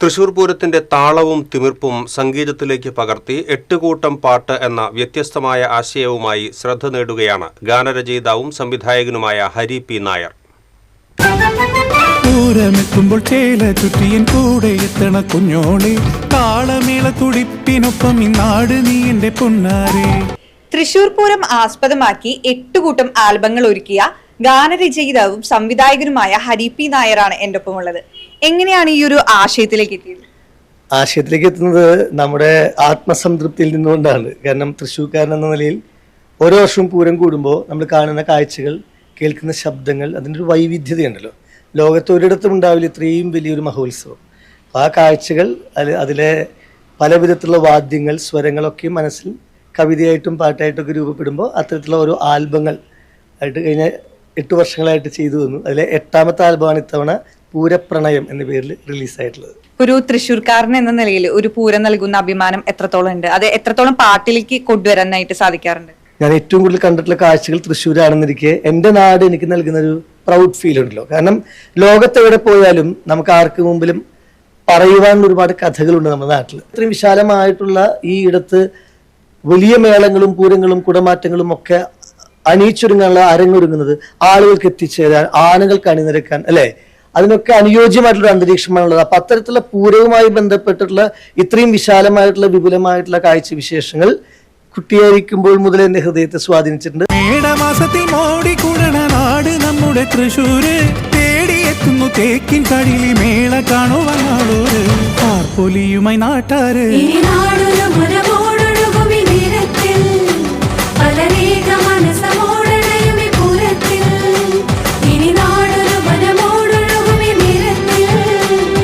തൃശൂർ പൂരത്തിന്റെ താളവും തിമിർപ്പും സംഗീതത്തിലേക്ക് പകർത്തി 8 കൂട്ടം പാട്ട് എന്ന വ്യത്യസ്തമായ ആശയവുമായി ശ്രദ്ധ നേടുകയാണ് ഗാനരചയിതാവും സംവിധായകനുമായ ഹരി പി നായർ. പൂരമെത്തുമ്പോൾ ചേല ചുറ്റിയൻ കൂടെ എത്തണ കുഞ്ഞോളെ, താളമേള തുടിപ്പിനൊപ്പം ഇന്നാട് നീ എന്റെ പൊന്നാരെ. തൃശൂർ പൂരം ആസ്പദമാക്കി 8 കൂട്ടം ആൽബങ്ങൾ ഒരുക്കിയ ഗാനരചയിതാവും സംവിധായകനുമായ ഹരി പി നായരാണ് എൻ്റെ ഒപ്പമുള്ളത്. എങ്ങനെയാണ് ഈ ഒരു ആശയത്തിലേക്ക് എത്തിയത്? ആശയത്തിലേക്ക് എത്തുന്നത് നമ്മുടെ ആത്മസംതൃപ്തിയിൽ നിന്നുകൊണ്ടാണ്. കാരണം തൃശ്ശൂർക്കാരൻ എന്ന നിലയിൽ ഓരോ വർഷവും പൂരം കൂടുമ്പോൾ നമ്മൾ കാണുന്ന കാഴ്ചകൾ, കേൾക്കുന്ന ശബ്ദങ്ങൾ, അതിൻ്റെ ഒരു വൈവിധ്യതയുണ്ടല്ലോ. ലോകത്ത് ഒരിടത്തും ഉണ്ടാവില്ല ഇത്രയും വലിയൊരു മഹോത്സവം. ആ കാഴ്ചകൾ, അതിലെ പല വിധത്തിലുള്ള വാദ്യങ്ങൾ, സ്വരങ്ങളൊക്കെ മനസ്സിൽ കവിതയായിട്ടും പാട്ടായിട്ടൊക്കെ രൂപപ്പെടുമ്പോൾ അത്തരത്തിലുള്ള ഓരോ ആൽബങ്ങൾ ആയിട്ട് കഴിഞ്ഞ 8 വർഷങ്ങളായിട്ട് ചെയ്തു വന്നു. അതിലെ 8ാമത്തെ ആൽബമാണ് ഇത്തവണ പൂരപ്രണയം എന്ന പേരിൽ റിലീസായിട്ടുള്ളത്. ഒരു തൃശ്ശൂർക്കാരൻ എന്ന നിലയിൽ ഒരു പൂരം നൽകുന്ന അഭിമാനം എത്രത്തോളം ഉണ്ട്? അത് എത്രത്തോളം പാട്ടിലേക്ക് കൊണ്ടുവരാനായിട്ട് സാധിക്കാറുണ്ട്? ഞാൻ ഏറ്റവും കൂടുതൽ കണ്ടിട്ടുള്ള കാഴ്ചകൾ തൃശ്ശൂരാണെന്നിരിക്കെ എൻ്റെ നാട് എനിക്ക് നൽകുന്ന ഒരു പ്രൗഡ് ഫീൽ ഉണ്ടല്ലോ. കാരണം ലോകത്തെവിടെ പോയാലും നമുക്ക് ആർക്ക് മുമ്പിലും പറയുവാനുള്ള ഒരുപാട് കഥകളുണ്ട് നമ്മുടെ നാട്ടിൽ. ഇത്രയും വിശാലമായിട്ടുള്ള ഈ ഇടത്ത് വലിയ മേളങ്ങളും പൂരങ്ങളും കുടമാറ്റങ്ങളും ഒക്കെ അണിയിച്ചൊരുങ്ങാനുള്ള അരങ്ങൊരുങ്ങുന്നത്, ആളുകൾക്ക് എത്തിച്ചേരാൻ, ആനകൾക്ക് അണിനിരക്കാൻ, അല്ലെ, അതിനൊക്കെ അനുയോജ്യമായിട്ടുള്ള അന്തരീക്ഷമാണുള്ളത്. അപ്പൊ അത്തരത്തിലുള്ള പൂരവുമായി ബന്ധപ്പെട്ടിട്ടുള്ള ഇത്രയും വിശാലമായിട്ടുള്ള വിപുലമായിട്ടുള്ള കാഴ്ചവിശേഷങ്ങൾ കുട്ടിയായിരിക്കുമ്പോൾ മുതൽ എന്റെ ഹൃദയത്തെ സ്വാധീനിച്ചിട്ടുണ്ട്. മേടമാസത്തിൽ മോടിക്കൂടണ നാട് നമ്മുടെ തൃശ്ശൂര്, തേടിയെത്തുന്നു തേക്കിൻ കടിലി മേള കാണുവാളൂര്, പൊലിയുമായി നാട്ടാര്.